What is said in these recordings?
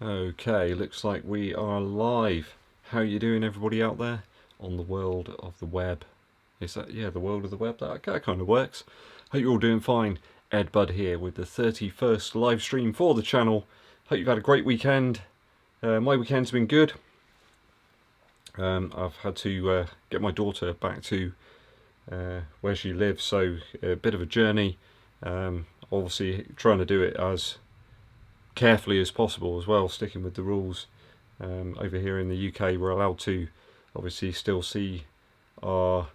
Okay, looks like we are live. How you doing, everybody out there on the world of the web? Is that, yeah, the world of the web? That kind of works. Hope you're all doing fine. EDDBUD here with the 31st live stream for the channel. Hope you've had a great weekend. My weekend's been good. I've had to get my daughter back to where she lives, so a bit of a journey. Obviously trying to do it as carefully as possible as well, sticking with the rules. Over here in the UK, we're allowed to obviously still see our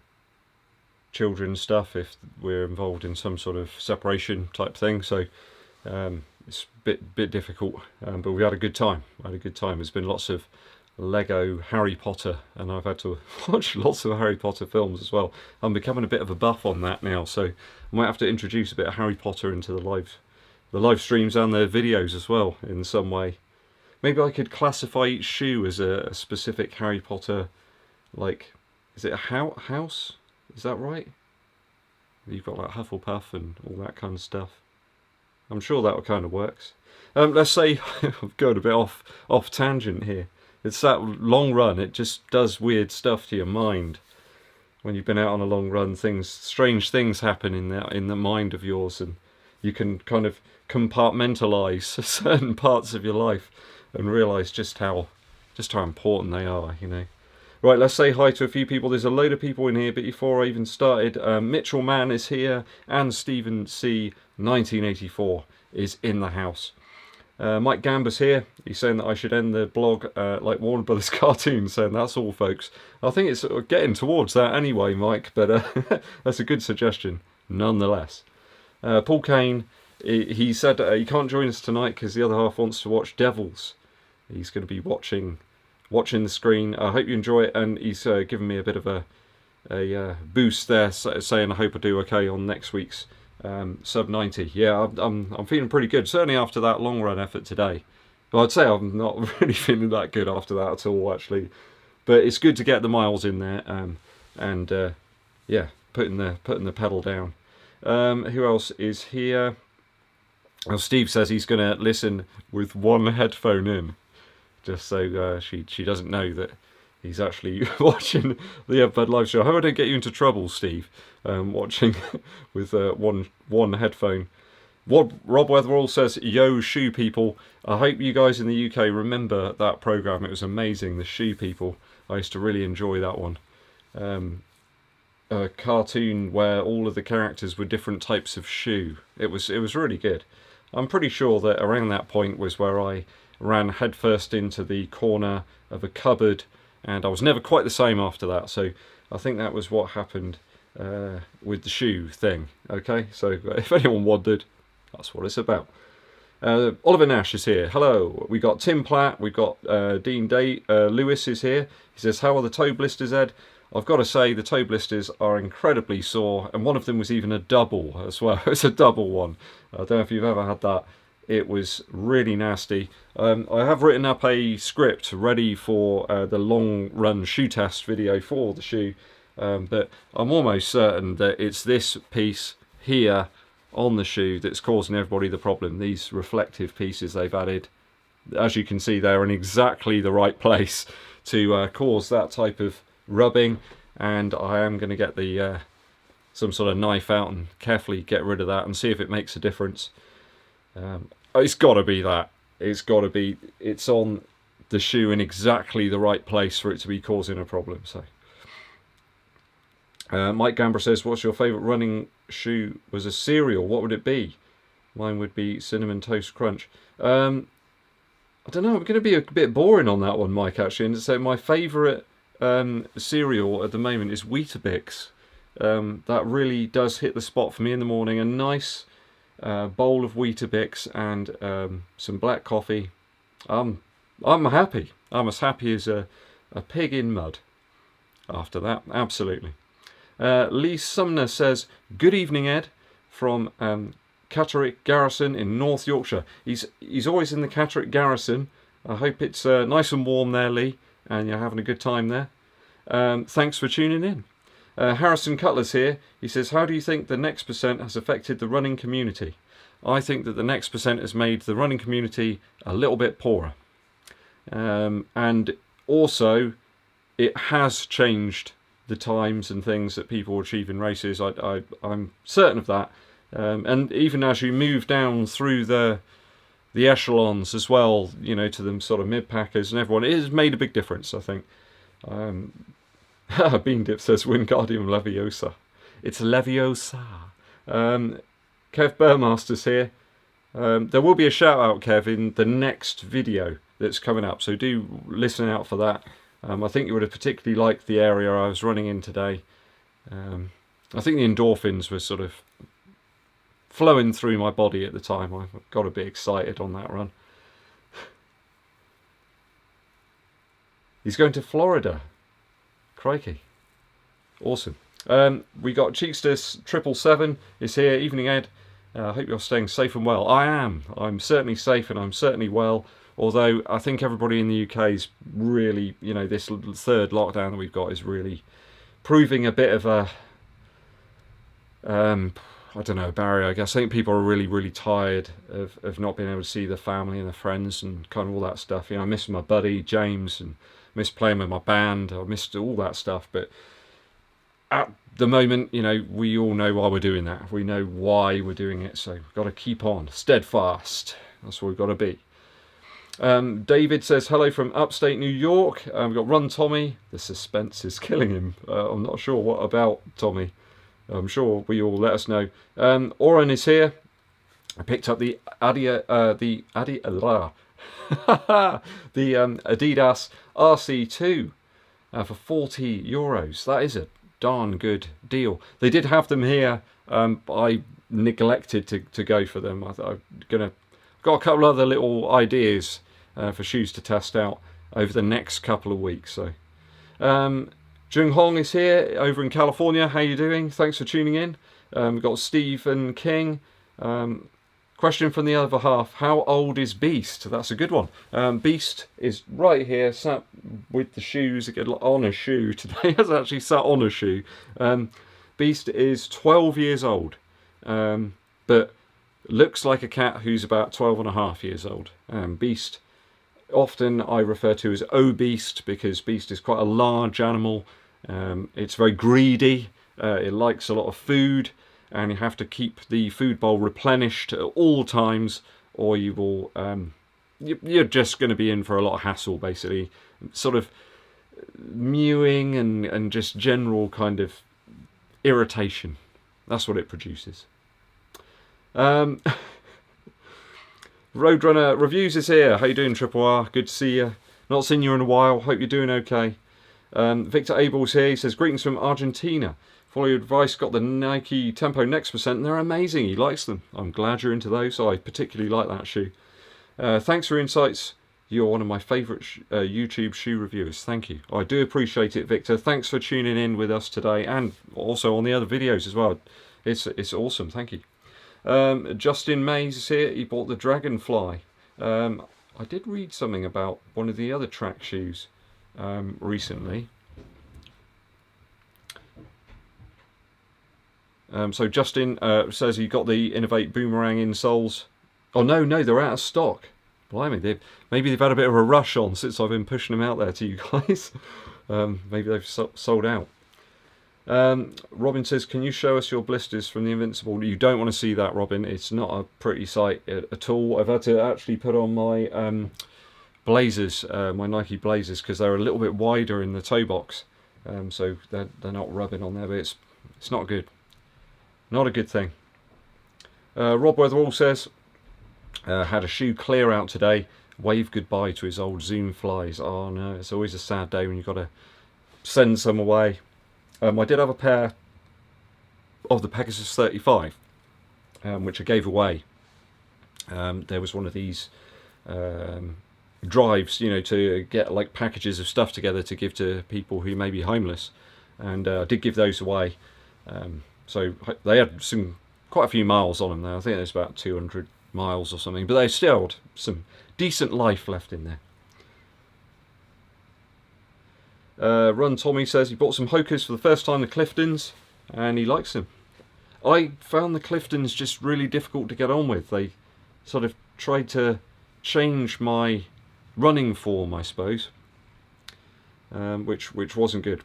children's stuff if we're involved in some sort of separation type thing, so it's a bit difficult, but we had a good time. There's been lots of Lego Harry Potter, and I've had to watch lots of Harry Potter films as well. I'm becoming a bit of a buff on that now, so I might have to introduce a bit of Harry Potter into the live streams and the videos as well in some way. Maybe I could classify each shoe as a specific Harry Potter, like, is it a house? Is that right? You've got like Hufflepuff and all that kind of stuff. I'm sure that kind of works. Let's say I'm going a bit off tangent here. It's that long run. It just does weird stuff to your mind. When you've been out on a long run, strange things happen in the mind of yours, and you can kind of compartmentalize certain parts of your life and realize just how important they are, you know. Right, let's say hi to a few people. There's a load of people in here, but before I even started, Mitchell Mann is here, and Stephen C 1984 is in the house. Mike Gamber's here. He's saying that I should end the blog like Warner Brothers cartoons, saying that's all, folks. I think it's sort of getting towards that anyway, Mike, but that's a good suggestion nonetheless. Paul Kane, he said he can't join us tonight because the other half wants to watch Devils. He's going to be watching the screen. I hope you enjoy it, and he's given me a bit of a boost there, saying I hope I do okay on next week's sub 90. Yeah, I'm feeling pretty good, certainly after that long run effort today. Well, I'd say I'm not really feeling that good after that at all, actually, but it's good to get the miles in there, and yeah, putting the pedal down. Who else is here? Well, Steve says he's going to listen with one headphone in, just so she doesn't know that he's actually watching the EDDBUD live show. I hope I don't get you into trouble, Steve, watching with one headphone. Rob Weatherall says, yo, Shoe People. I hope you guys in the UK remember that programme. It was amazing, the Shoe People. I used to really enjoy that one. A cartoon where all of the characters were different types of shoe. It was really good. I'm pretty sure that around that point was where I ran headfirst into the corner of a cupboard, and I was never quite the same after that. So I think that was what happened with the shoe thing. Okay, so if anyone wondered, that's what it's about. Oliver Nash is here. Hello. We got Tim Platt. We've got Dean Lewis is here. He says, how are the toe blisters, Ed? I've got to say the toe blisters are incredibly sore, and one of them was even a double as well. It's a double one. I don't know if you've ever had that. It was really nasty. I have written up a script ready for the long run shoe test video for the shoe, but I'm almost certain that it's this piece here on the shoe that's causing everybody the problem. These reflective pieces they've added, as you can see, they're in exactly the right place to cause that type of rubbing, and I am going to get the some sort of knife out and carefully get rid of that and see if it makes a difference. It's got to be that. It's on the shoe in exactly the right place for it to be causing a problem. So Mike Gamber says, what's your favourite running shoe? Was a cereal, what would it be? Mine would be Cinnamon Toast Crunch. I don't know, I'm going to be a bit boring on that one, Mike, actually, and so my favourite cereal at the moment is Weetabix. That really does hit the spot for me in the morning. A nice bowl of Weetabix and some black coffee. I'm happy. I'm as happy as a pig in mud after that. Absolutely. Lee Sumner says, good evening, Ed, from Catterick Garrison in North Yorkshire. He's always in the Catterick Garrison. I hope it's nice and warm there, Lee, and you're having a good time there. Thanks for tuning in. Harrison Cutler's here. He says, how do you think the next percent has affected the running community? I think that the next percent has made the running community a little bit poorer. and also it has changed the times and things that people achieve in races. I'm certain of that. And even as you move down through the echelons as well, you know, to them sort of mid-packers and everyone, it has made a big difference, I think. Bean Dip says Wingardium Leviosa. It's Leviosa. Kev Burmaster's here. There will be a shout out, Kev, in the next video that's coming up, so do listen out for that. I think you would have particularly liked the area I was running in today. I think the endorphins were sort of flowing through my body at the time. I got a bit excited on that run. He's going to Florida. Crikey. Awesome. We got Cheeksters 777 is here. Evening, Ed. I hope you're staying safe and well. I am. I'm certainly safe and I'm certainly well. Although I think everybody in the UK is really, you know, this third lockdown that we've got is really proving a bit of a, I don't know, a barrier, I guess. I think people are really, really tired of not being able to see their family and their friends and kind of all that stuff. You know, I miss my buddy James and miss playing with my band. I missed all that stuff. But at the moment, you know, we all know why we're doing that. We know why we're doing it. So we've got to keep on steadfast. That's what we've got to be. David says hello from upstate New York. We've got Run Tommy. The suspense is killing him. I'm not sure what about Tommy. I'm sure we all let us know. Oren is here. I picked up the Adidas RC2 for €40. That is a darn good deal. They did have them here. I neglected to go for them. I'm got a couple other little ideas for shoes to test out over the next couple of weeks. So, Jung Hong is here over in California. How you doing? Thanks for tuning in. We've got Stephen King. Question from the other half. How old is Beast? That's a good one. Beast is right here, sat with the shoes on a shoe today. He has actually sat on a shoe. Beast is 12 years old, but looks like a cat who's about 12 and a half years old. Beast, often I refer to as obese because Beast is quite a large animal. It's very greedy. It likes a lot of food, and you have to keep the food bowl replenished at all times, or you will you're just going to be in for a lot of hassle, basically. Sort of mewing and just general kind of irritation. That's what it produces. Roadrunner Reviews is here. How you doing, Triple R? Good to see you. Not seen you in a while. Hope you're doing okay. Victor Abel's here. He says, greetings from Argentina. Follow your advice. Got the Nike Tempo Next Percent, and they're amazing. He likes them. I'm glad you're into those. I particularly like that shoe. Thanks for your insights. You're one of my favourite YouTube shoe reviewers. Thank you. I do appreciate it, Victor. Thanks for tuning in with us today, and also on the other videos as well. It's awesome. Thank you. Justin Mays is here. He bought the Dragonfly. I did read something about one of the other track shoes recently. So Justin says he got the Innovate Boomerang insoles. Oh no, they're out of stock. Blimey, maybe they've had a bit of a rush on since I've been pushing them out there to you guys. Maybe they've sold out. Robin says, can you show us your blisters from the Invincible? You don't want to see that, Robin. It's not a pretty sight at all. I've had to actually put on my Blazers, my Nike Blazers, because they're a little bit wider in the toe box. So they're not rubbing on there, but it's not good. Not a good thing. Rob Weatherall says, had a shoe clear out today. Wave goodbye to his old Zoom flies. Oh no, it's always a sad day when you've got to send some away. I did have a pair of the Pegasus 35, which I gave away. There was one of these drives, you know, to get like packages of stuff together to give to people who may be homeless, and I did give those away. So they had quite a few miles on them there. I think there's about 200 miles or something, but they still had some decent life left in there. Run Tommy says he bought some Hokas for the first time, the Cliftons, and he likes them. I found the Cliftons just really difficult to get on with. They sort of tried to change my running form, I suppose, which wasn't good.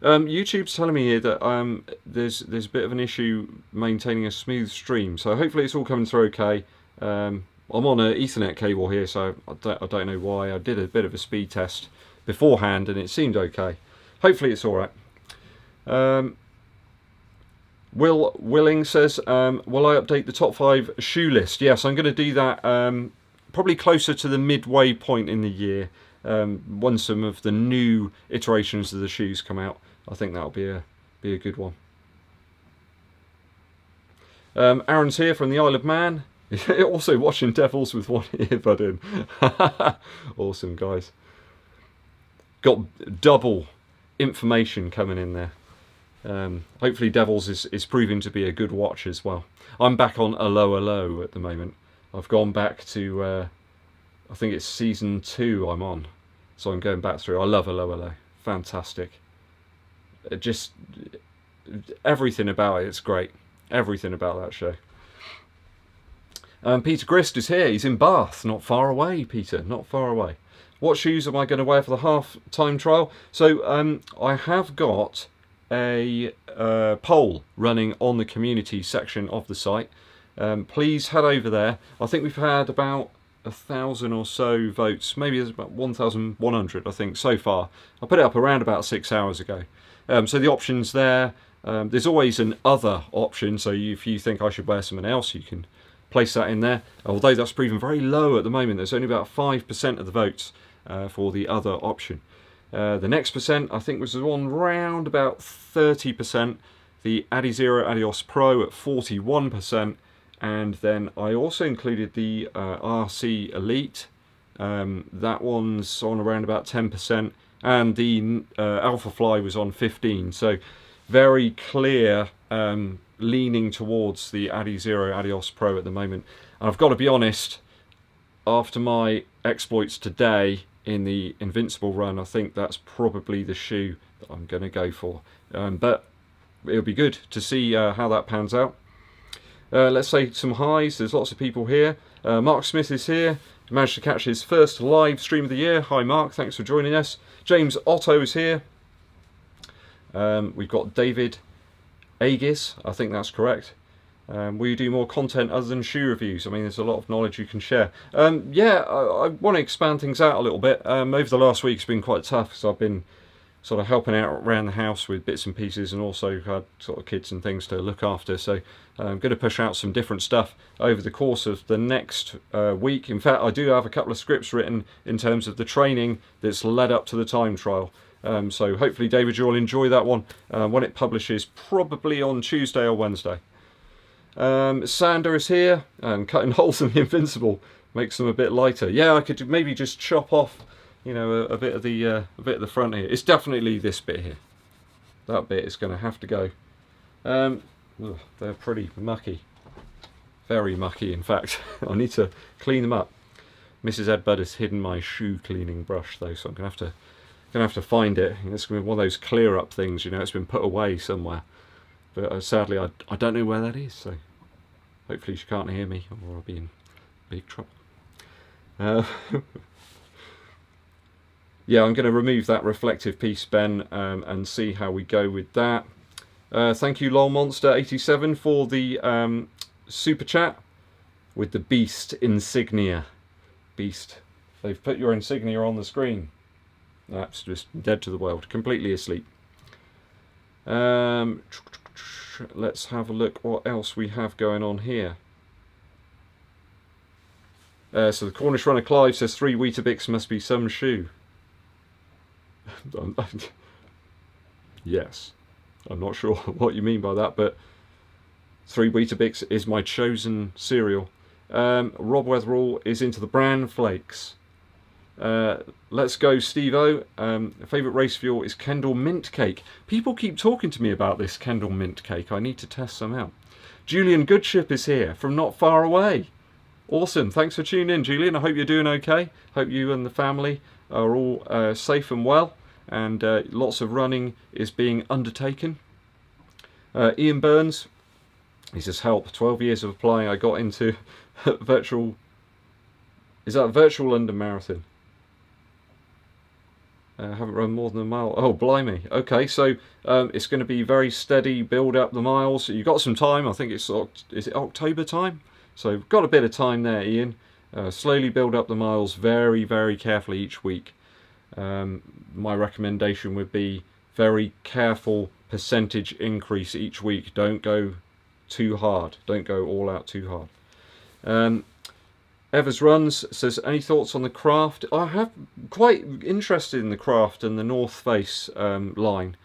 YouTube's telling me here that there's a bit of an issue maintaining a smooth stream, so hopefully it's all coming through okay. I'm on an Ethernet cable here, so I don't know why. I did a bit of a speed test beforehand and it seemed okay. Hopefully it's alright. Will Willing says, will I update the top 5 shoe list? Yes, I'm going to do that probably closer to the midway point in the year. Once some of the new iterations of the shoes come out, I think that'll be a good one. Aaron's here from the Isle of Man. Also watching Devils with one earbud in. Awesome, guys. Got double information coming in there. Hopefully Devils is proving to be a good watch as well. I'm back on a low at the moment. I've gone back to, I think it's season 2 I'm on. So I'm going back through. I love a low. Fantastic. Just everything about it, it's great. Everything about that show. Peter Grist is here. He's in Bath, not far away, Peter, not far away. What shoes am I going to wear for the half-time trial? So I have got a poll running on the community section of the site. Please head over there. I think we've had about 1,000 or so votes. Maybe there's about 1,100, I think, so far. I put it up around about 6 hours ago. So the options there. There's always an other option, so if you think I should wear something else, you can place that in there. Although that's proven very low at the moment. There's only about 5% of the votes for the other option. The next percent, I think, was on round about 30%. The Adizero Adios Pro at 41%. And then I also included the RC Elite. That one's on around about 10%. And the Alpha Fly was on 15%. So very clear leaning towards the Adizero Adios Pro at the moment. And I've got to be honest, after my exploits today in the Invincible run, I think that's probably the shoe that I'm going to go for. But it'll be good to see how that pans out. Let's say some highs. There's lots of people here. Mark Smith is here. He managed to catch his first live stream of the year. Hi Mark, thanks for joining us. James Otto is here. We've got David Aegis, I think that's correct. Will you do more content other than shoe reviews? I mean, there's a lot of knowledge you can share. Yeah, I want to expand things out a little bit. Over the last week it's been quite tough because I've been sort of helping out around the house with bits and pieces, and also had sort of kids and things to look after. So I'm going to push out some different stuff over the course of the next week. In fact, I do have a couple of scripts written in terms of the training that's led up to the time trial. So hopefully, David, you'll enjoy that one when it publishes, probably on Tuesday or Wednesday. Sander is here, cutting holes in the Invincible makes them a bit lighter. Yeah, I could maybe just chop off, you know, a bit of the front here. It's definitely this bit here. That bit is going to have to go. They're pretty mucky, very mucky. In fact, I need to clean them up. Mrs. EDDBUD has hidden my shoe cleaning brush though, so I'm going to have to find it. It's going to be one of those clear up things, you know. It's been put away somewhere, but sadly I don't know where that is. So hopefully she can't hear me, or I'll be in big trouble. Yeah, I'm going to remove that reflective piece, Ben, and see how we go with that. Thank you, LolMonster87, for the super chat with the Beast insignia. Beast. They've put your insignia on the screen. That's just dead to the world. Completely asleep. Let's have a look what else we have going on here. So the Cornish runner Clive says 3 Weetabix must be some shoe. Yes. I'm not sure what you mean by that, but 3 Weetabix is my chosen cereal. Rob Weatherall is into the bran flakes. Let's go, Steve-O. Favourite race fuel is Kendall Mint Cake. People keep talking to me about this Kendall Mint Cake. I need to test some out. Julian Goodship is here from not far away. Awesome. Thanks for tuning in, Julian. I hope you're doing okay. Hope you and the family are all safe and well, and lots of running is being undertaken. Ian Burns, he says, help. 12 years of applying, I got into virtual Is that a virtual London Marathon? Haven't run more than a mile. Oh, blimey. Okay, so it's going to be very steady, build up the miles. You've got some time. I think it's, is it October time? So got a bit of time there, Ian. Slowly build up the miles very, very carefully each week. My recommendation would be very careful percentage increase each week. Don't go too hard. Don't go all out too hard. Evers Runs says, any thoughts on the Craft? I have quite interested in the Craft and the North Face line.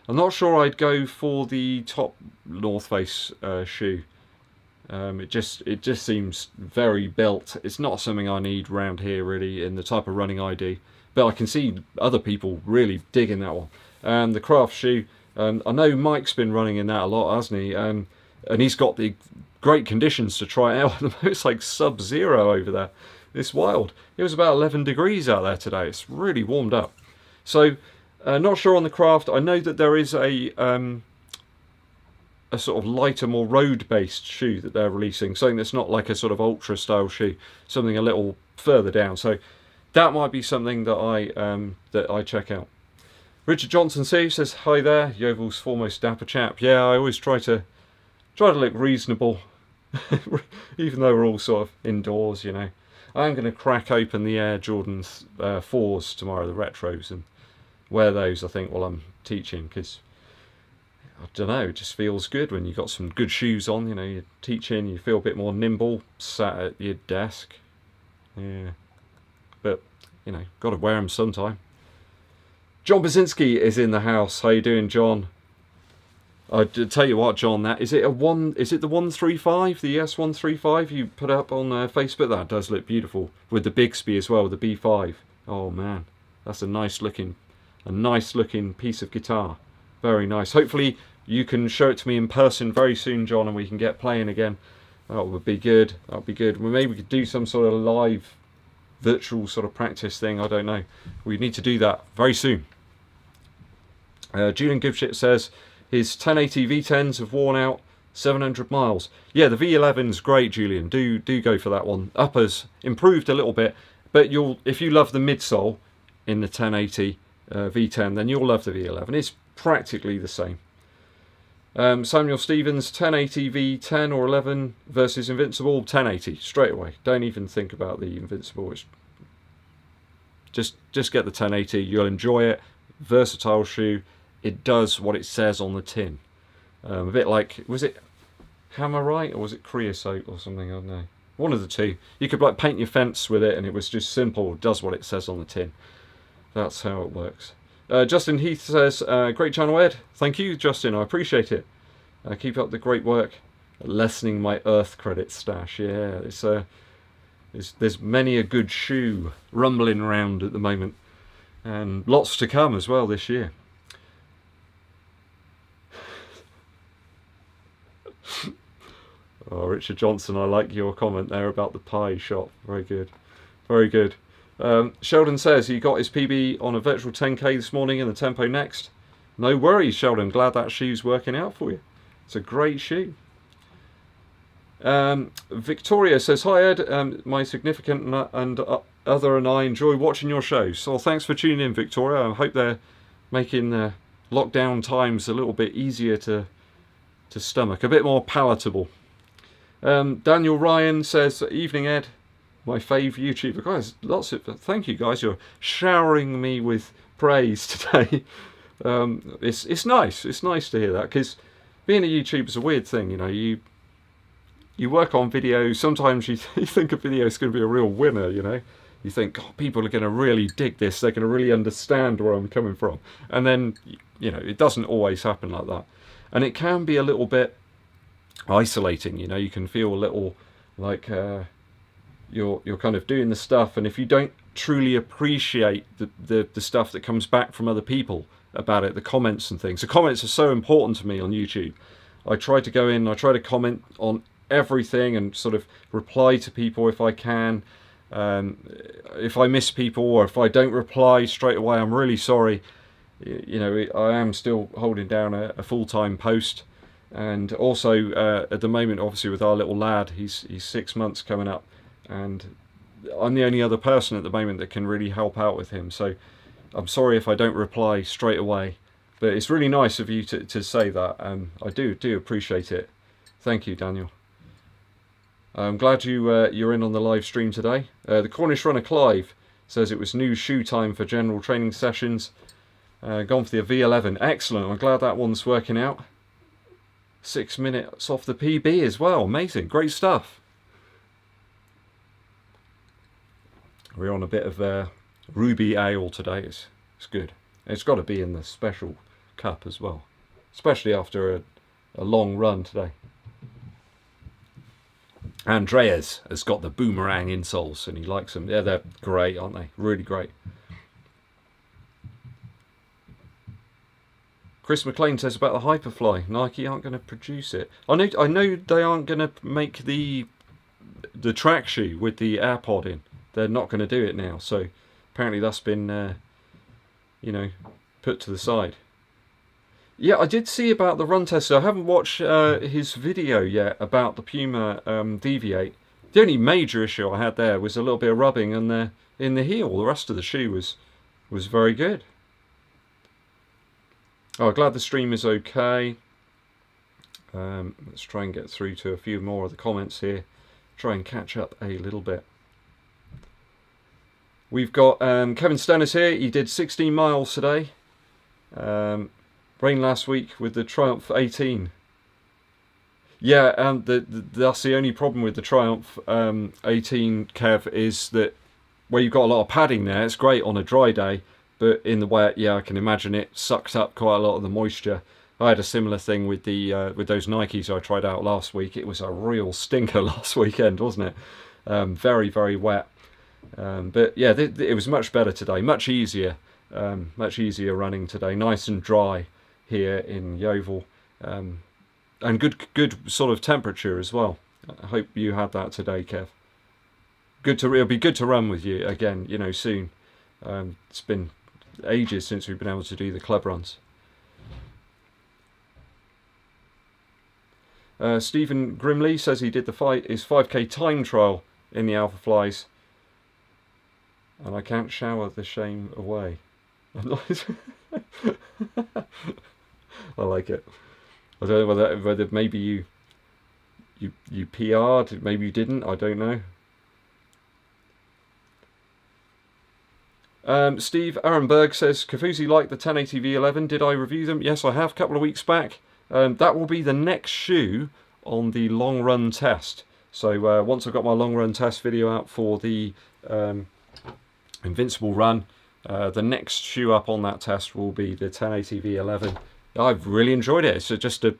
I'm not sure I'd go for the top North Face shoe. It just seems very built. It's not something I need round here really in the type of running I do. But I can see other people really digging that one. The Craft shoe, I know Mike's been running in that a lot, hasn't he? And he's got the great conditions to try it out. It's like sub-zero over there. It's wild. It was about 11 degrees out there today. It's really warmed up. So, not sure on the Craft. I know that there is a sort of lighter, more road-based shoe that they're releasing. Something that's not like a sort of ultra-style shoe. Something a little further down. So that might be something that I check out. Richard Johnson says, hi there, Yeovil's foremost dapper chap. Yeah, I always try to look reasonable, even though we're all sort of indoors, you know. I'm going to crack open the Air Jordan 4s tomorrow, the retros, and wear those, I think, while I'm teaching, because, I don't know, it just feels good when you've got some good shoes on, you know, you're teaching, you feel a bit more nimble, sat at your desk. Yeah. But, you know, got to wear them sometime. John Basinski is in the house. How you doing, John? I tell you what, John, that is it the 135, the ES135 you put up on Facebook? That does look beautiful with the Bixby as well, the B5. Oh man, that's a nice looking piece of guitar. Very nice. Hopefully you can show it to me in person very soon, John, and we can get playing again. That would be good. That would be good. Well, maybe we could do some sort of live virtual sort of practice thing. I don't know. We need to do that very soon. Julian Gibbshit says his 1080 V10s have worn out 700 miles. Yeah, the V11's great, Julian. Do go for that one. Uppers improved a little bit, but if you love the midsole in the 1080 V10, then you'll love the V11. It's practically the same. Samuel Stevens, 1080 V10 or 11 versus Invincible, 1080 straight away. Don't even think about the Invincible. It's just get the 1080. You'll enjoy it. Versatile shoe. It does what it says on the tin. A bit like, was it Hammerite or was it Creosote or something? I don't know. One of the two. You could like paint your fence with it and it was just simple. It does what it says on the tin. That's how it works. Justin Heath says, great channel, Ed. Thank you, Justin. I appreciate it. Keep up the great work. Lessening my Earth credit stash. Yeah, there's many a good shoe rumbling around at the moment. And lots to come as well this year. Oh, Richard Johnson, I like your comment there about the pie shop. Very good. Very good. Sheldon says he got his PB on a virtual 10k this morning in the tempo next. No worries, Sheldon. Glad that shoe's working out for you. It's a great shoe. Victoria says, hi Ed, my significant and other and I enjoy watching your shows. So thanks for tuning in, Victoria. I hope they're making the lockdown times a little bit easier to stomach, a bit more palatable. Daniel Ryan says, evening Ed, my fave YouTuber. Guys, thank you guys, you're showering me with praise today. It's nice to hear that, because being a YouTuber is a weird thing, you know. You work on videos, sometimes you think a video is going to be a real winner, you know. You think, oh, people are going to really dig this, they're going to really understand where I'm coming from. And then, you know, it doesn't always happen like that. And it can be a little bit isolating, you know. You can feel a little like you're kind of doing the stuff, and if you don't truly appreciate the stuff that comes back from other people about it, the comments and things. The comments are so important to me on YouTube. I try to go in, I try to comment on everything and sort of reply to people if I can. If I miss people or if I don't reply straight away, I'm really sorry. You know, I am still holding down a full-time post, and also at the moment, obviously with our little lad, he's 6 months coming up, and I'm the only other person at the moment that can really help out with him. So I'm sorry if I don't reply straight away. But it's really nice of you to say that. I do appreciate it. Thank you, Daniel. I'm glad you're in on the live stream today. The Cornish runner Clive says it was new shoe time for general training sessions. Gone for the V11. Excellent. I'm glad that one's working out. 6 minutes off the PB as well. Amazing. Great stuff. We're on a bit of ruby ale today. It's good. It's got to be in the special cup as well, especially after a long run today. Andreas has got the boomerang insoles and he likes them. Yeah, they're great, aren't they? Really great. Chris McLean says about the Hyperfly, Nike aren't going to produce it. I know they aren't going to make the track shoe with the AirPod in. They're not going to do it now. So apparently that's been, you know, put to the side. Yeah, I did see about the run test. I haven't watched his video yet about the Puma Deviate. The only major issue I had there was a little bit of rubbing in the heel. The rest of the shoe was very good. Oh, glad the stream is okay. Let's try and get through to a few more of the comments here. Try and catch up a little bit. We've got Kevin Stennis here. He did 16 miles today. Rain last week with the Triumph 18. Yeah, that's the only problem with the Triumph 18, Kev, is that where you've got a lot of padding there, it's great on a dry day, but in the wet, yeah, I can imagine it sucks up quite a lot of the moisture. I had a similar thing with the with those Nikes I tried out last week. It was a real stinker last weekend, wasn't it? Very, very wet. But yeah, it was much better today, much easier running today, nice and dry here in Yeovil, and good sort of temperature as well. I hope you had that today, Kev. It'll be good to run with you again, you know, soon. It's been ages since we've been able to do the club runs. Stephen Grimley says he did his 5k time trial in the Alpha Flies, and I can't shower the shame away. I like it. I don't know whether maybe you PR'd, maybe you didn't. I don't know. Steve Arenberg says Kafuzi liked the 1080 V11. Did I review them? Yes, I have. A couple of weeks back. That will be the next shoe on the long run test. So once I've got my long run test video out for the Invincible run, the next shoe up on that test will be the 1080 V11. I've really enjoyed it. It's just a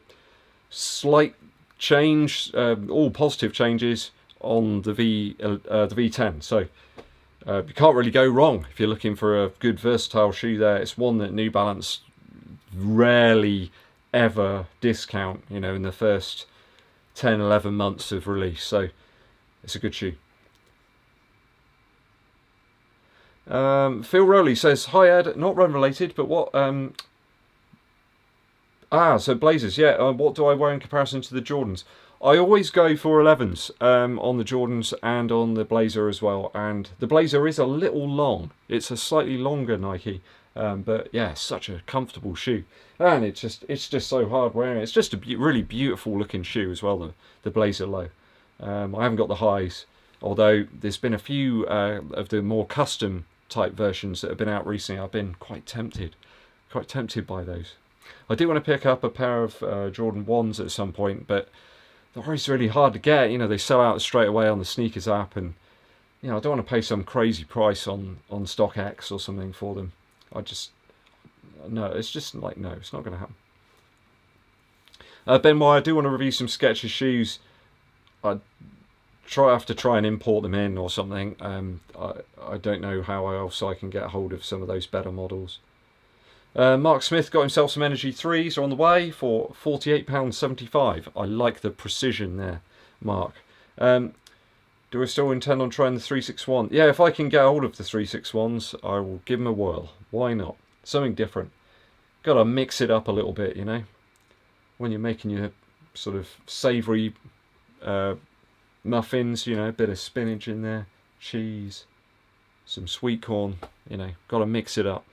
slight change, all positive changes on the V10. So you can't really go wrong if you're looking for a good versatile shoe there. It's one that New Balance rarely ever discount, you know, in the first 10-11 months of release. So it's a good shoe. Phil Rowley says, hi Ed, not run related, but what so Blazers, yeah, what do I wear in comparison to the Jordans? I always go for 11s on the Jordans and on the Blazer as well, and the Blazer is a little long. It's a slightly longer Nike, but yeah, such a comfortable shoe, and it's just so hard wearing. It's just a really beautiful looking shoe as well, the Blazer Low. I haven't got the highs, although there's been a few of the more custom type versions that have been out recently. I've been quite tempted by those. I do want to pick up a pair of Jordan 1s at some point, but they're always really hard to get. You know, they sell out straight away on the sneakers app, and you know, I don't want to pay some crazy price on StockX or something for them. It's just like, no, it's not going to happen. Benoit, I do want to review some Skechers shoes. I have to try and import them in or something. I don't know how else I can get hold of some of those better models. Mark Smith got himself some Energy 3s, are on the way for £48.75. I like the precision there, Mark. Do I still intend on trying the 361? Yeah, if I can get hold of the 361s, I will give them a whirl. Why not? Something different. Got to mix it up a little bit, you know. When you're making your sort of savoury muffins, you know, a bit of spinach in there. cheese, some sweet corn, you know, got to mix it up.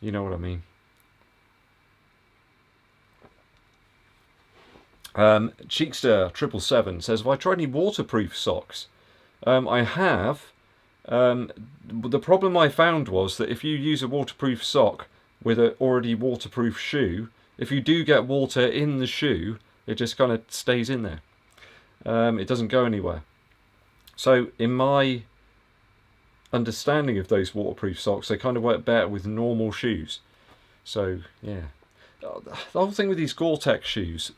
You know what I mean. Cheekster 777 says, have I tried any waterproof socks? I have. The problem I found was that if you use a waterproof sock with an already waterproof shoe, if you do get water in the shoe, it just kind of stays in there. It doesn't go anywhere. So in my understanding of those waterproof socks, they kind of work better with normal shoes. So yeah, the whole thing with these Gore-Tex shoes,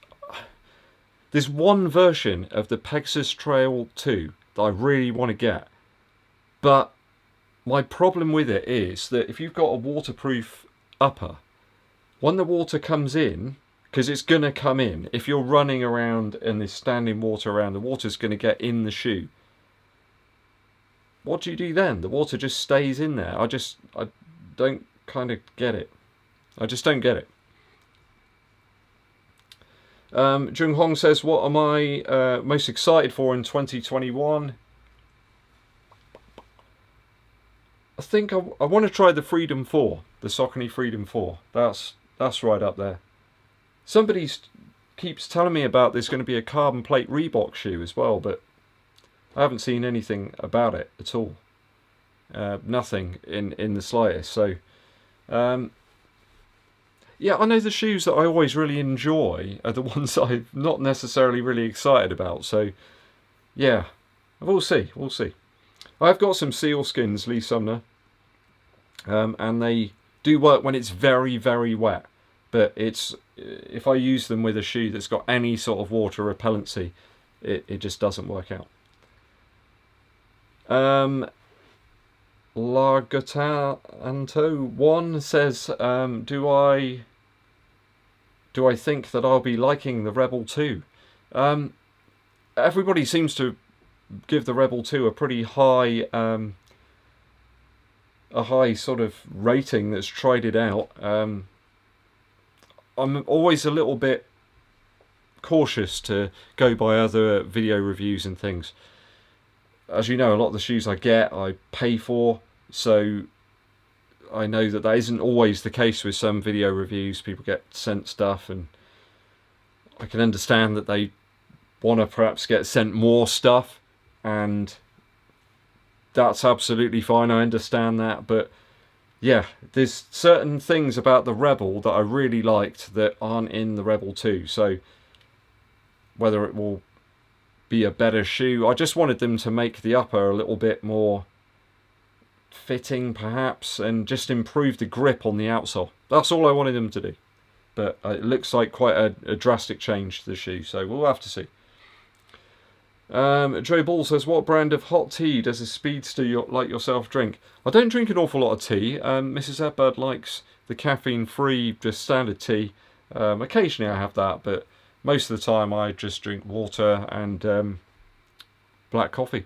there's one version of the Pegasus Trail 2 that I really want to get, but my problem with it is that if you've got a waterproof upper, when the water comes in, because it's going to come in, if you're running around and there's standing water around, the water's going to get in the shoe. What do you do then? The water just stays in there. I don't kind of get it. I just don't get it. Jung Hong says, what am I most excited for in 2021? I think I want to try the Freedom 4, the Saucony Freedom 4. That's right up there. Somebody keeps telling me about there's going to be a carbon plate Reebok shoe as well, but I haven't seen anything about it at all. Nothing in the slightest. So, yeah, I know the shoes that I always really enjoy are the ones that I'm not necessarily really excited about. So, yeah, we'll see. We'll see. I've got some sealskins, Lee Sumner, and they do work when it's very, very wet. But if I use them with a shoe that's got any sort of water repellency, it just doesn't work out. Largatanto1 says, do I think that I'll be liking the Rebel 2? Everybody seems to give the Rebel 2 a pretty high sort of rating that's tried it out. I'm always a little bit cautious to go by other video reviews and things. As you know, a lot of the shoes I get, I pay for, so I know that isn't always the case with some video reviews. People get sent stuff, and I can understand that they want to perhaps get sent more stuff, and that's absolutely fine. I understand that, but yeah, there's certain things about the Rebel that I really liked that aren't in the Rebel 2. So whether it will be a better shoe, I just wanted them to make the upper a little bit more fitting perhaps, and just improve the grip on the outsole. That's all I wanted them to do. But it looks like quite a drastic change to the shoe, so we'll have to see. Joe Ball says, what brand of hot tea does a speedster like yourself drink? I don't drink an awful lot of tea. Mrs. EDDBUD likes the caffeine-free, just standard tea. Occasionally I have that, but most of the time I just drink water and black coffee.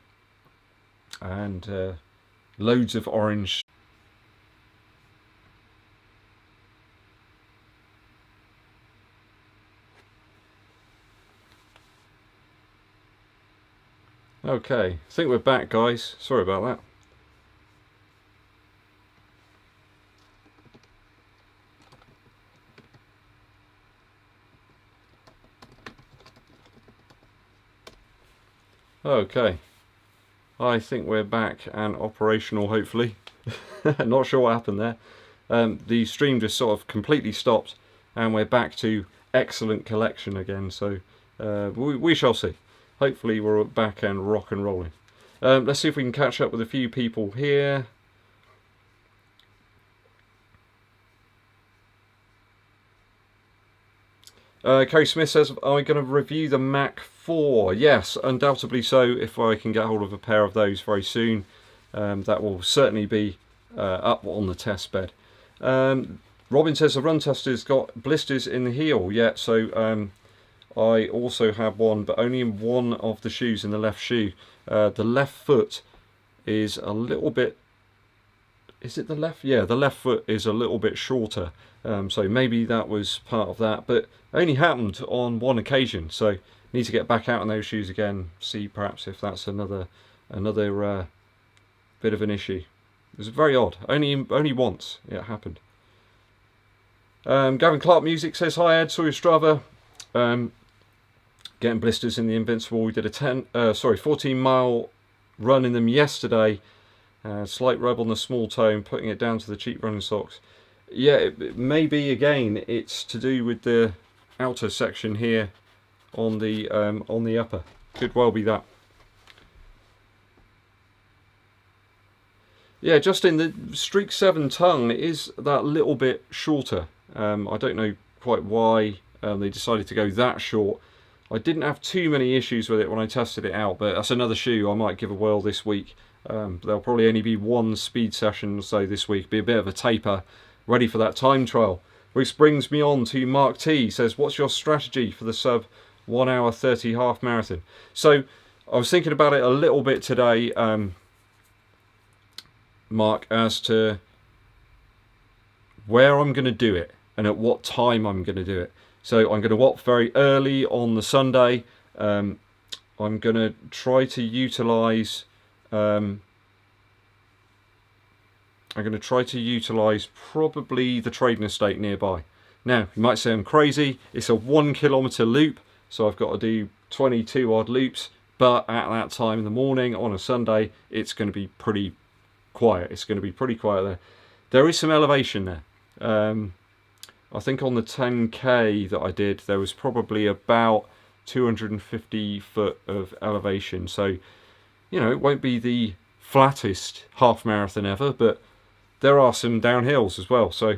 And loads of orange. Okay, I think we're back, guys. Sorry about that. Okay, I think we're back and operational, hopefully. Not sure what happened there. The stream just sort of completely stopped, and we're back to excellent collection again, so we shall see. Hopefully we're back and rock and rolling. Let's see if we can catch up with a few people here. Kerry Smith says, are we going to review the Mac 4? Yes, undoubtedly so, if I can get hold of a pair of those very soon. That will certainly be up on the test bed. Robin says, the run tester's got blisters in the heel. Yeah, so I also have one, but only in one of the shoes, in the left shoe. The left foot is a little bit... Is it the left? Yeah, the left foot is a little bit shorter. So maybe that was part of that, but only happened on one occasion. So need to get back out in those shoes again, see perhaps if that's another bit of an issue. It was very odd. Only once it happened. Gavin Clark Music says, hi Ed, saw your Strava. Getting blisters in the Invincible. We did a 14 mile run in them yesterday. Slight rub on the small toe, putting it down to the cheap running socks. Yeah, it may be, again, it's to do with the outer section here on the upper. Could well be that. Yeah, Justin, the Streak 7 tongue is that little bit shorter. I don't know quite why they decided to go that short. I didn't have too many issues with it when I tested it out, but that's another shoe I might give a whirl this week. There'll probably only be one speed session or so this week, be a bit of a taper, ready for that time trial. Which brings me on to Mark T. He says, what's your strategy for the sub 1 hour 30 half marathon? So I was thinking about it a little bit today, Mark, as to where I'm going to do it and at what time I'm going to do it. So I'm going to walk very early on the Sunday. I'm going to try to utilise probably the trading estate nearby. Now, you might say I'm crazy. It's a 1 kilometre loop, so I've got to do 22 odd loops. But at that time in the morning on a Sunday, it's going to be pretty quiet. It's going to be pretty quiet there. There is some elevation there. I think on the 10k that I did, there was probably about 250 foot of elevation. So, you know, it won't be the flattest half marathon ever, but there are some downhills as well. So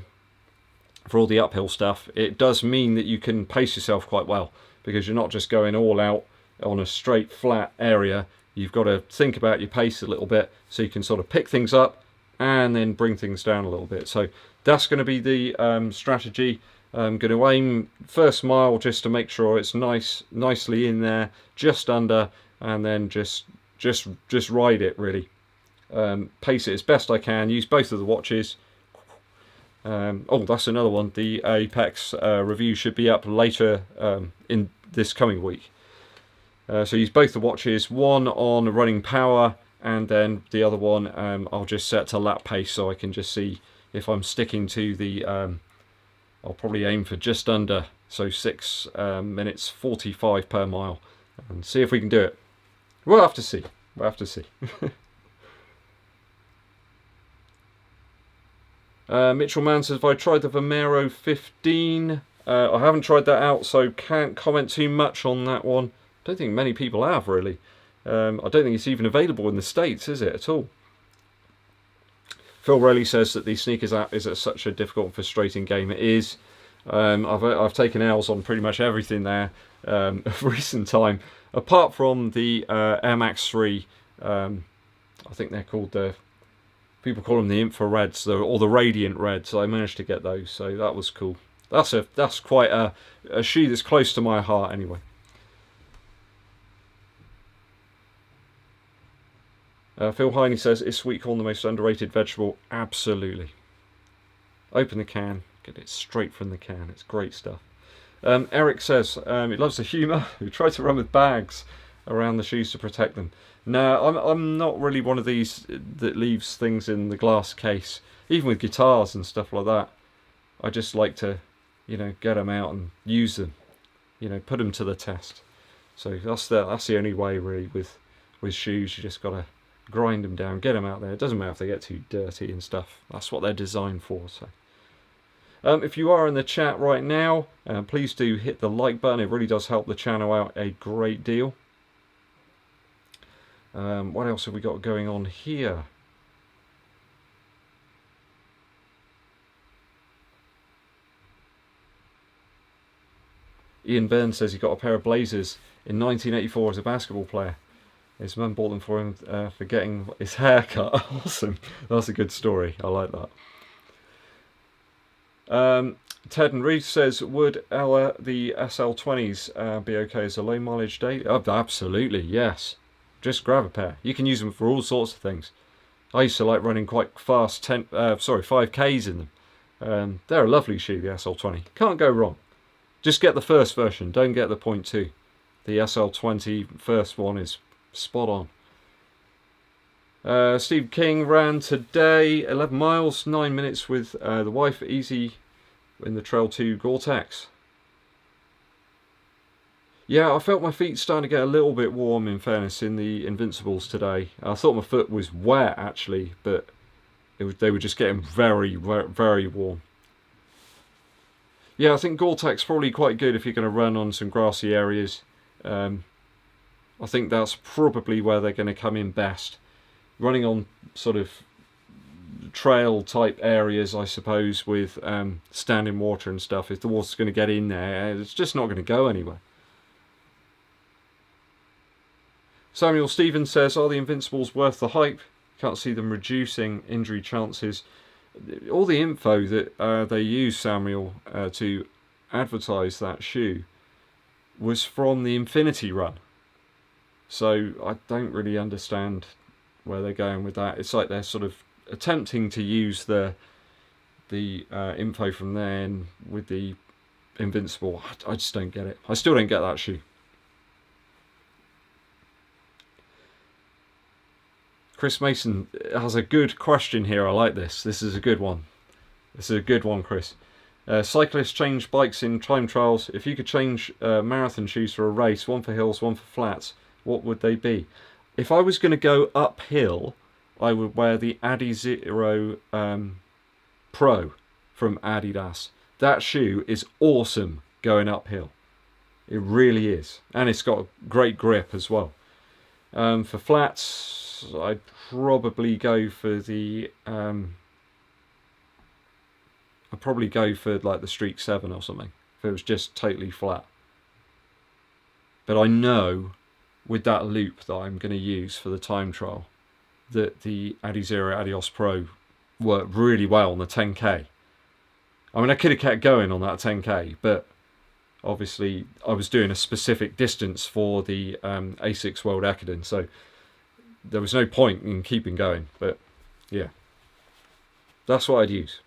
for all the uphill stuff, it does mean that you can pace yourself quite well, because you're not just going all out on a straight flat area. You've got to think about your pace a little bit, so you can sort of pick things up and then bring things down a little bit. So that's going to be the strategy. I'm going to aim first mile just to make sure it's nicely in there, just under, and then just ride it really. Pace it as best I can. Use both of the watches. Oh, that's another one. The Apex review should be up later in this coming week. So use both the watches. One on running power, and then the other one I'll just set to lap pace, so I can just see if I'm sticking to the. I'll probably aim for just under, so 6 minutes 45 per mile, and see if we can do it. We'll have to see. We'll have to see. Mitchell Mann says, have I tried the Vomero 15? I haven't tried that out, so can't comment too much on that one. I don't think many people have, really. I don't think it's even available in the States, is it, at all? Phil Rowley says that the Sneakers app is such a difficult and frustrating game. It is. I've taken L's on pretty much everything there of recent time, apart from the Air Max 3. I think they're called the... People call them the infrareds, or the radiant reds. I managed to get those, so that was cool. That's quite a shoe that's close to my heart, anyway. Phil Hiney says, is sweet corn the most underrated vegetable? Absolutely. Open the can, get it straight from the can. It's great stuff. Eric says he loves the humour. We try to run with bags around the shoes to protect them. No, I'm not really one of these that leaves things in the glass case. Even with guitars and stuff like that, I just like to, you know, get them out and use them. You know, put them to the test. So that's the only way really with shoes. You just gotta grind them down, get them out there. It doesn't matter if they get too dirty and stuff. That's what they're designed for. So if you are in the chat right now, please do hit the like button. It really does help the channel out a great deal. What else have we got going on here? Ian Burns says he got a pair of Blazers in 1984 as a basketball player. His mum bought them for him for getting his hair cut. Awesome. That's a good story. I like that. Ted and Reese says, would the SL20s be okay as a low mileage daily? Oh, absolutely, yes. Just grab a pair. You can use them for all sorts of things. I used to like running quite fast 5Ks in them. They're a lovely shoe, the SL20. Can't go wrong. Just get the first version. Don't get the 0.2. The SL20 first one is spot on. Steve King ran today 11 miles, 9 minutes with the wife, easy in the Trail 2 Gore-Tex. Yeah, I felt my feet starting to get a little bit warm, in fairness, in the Invincibles today. I thought my foot was wet, actually, but they were just getting very, very warm. Yeah, I think Gore-Tex is probably quite good if you're going to run on some grassy areas. I think that's probably where they're going to come in best. Running on sort of trail type areas, I suppose, with standing water and stuff, if the water's going to get in there, it's just not going to go anywhere. Samuel Stevens says, are the Invincibles worth the hype? Can't see them reducing injury chances. All the info that they use, Samuel, to advertise that shoe was from the Infinity Run. So I don't really understand where they're going with that. It's like they're sort of attempting to use the info from then with the Invincible. I just don't get it. I still don't get that shoe. Chris Mason has a good question here. I like this. This is a good one. This is a good one, Chris. Cyclists change bikes in time trials. If you could change marathon shoes for a race, one for hills, one for flats, what would they be? If I was going to go uphill, I would wear the Adizero Pro from Adidas. That shoe is awesome going uphill. It really is. And it's got great grip as well. For flats, I'd probably go for the... I'd probably go for like the Streak 7 or something, if it was just totally flat. But I know with that loop that I'm going to use for the time trial that the Adizero Adios Pro worked really well on the 10k. I mean, I could have kept going on that 10k, but obviously I was doing a specific distance for the A6 World Ekiden, so there was no point in keeping going. But yeah, that's what I'd use.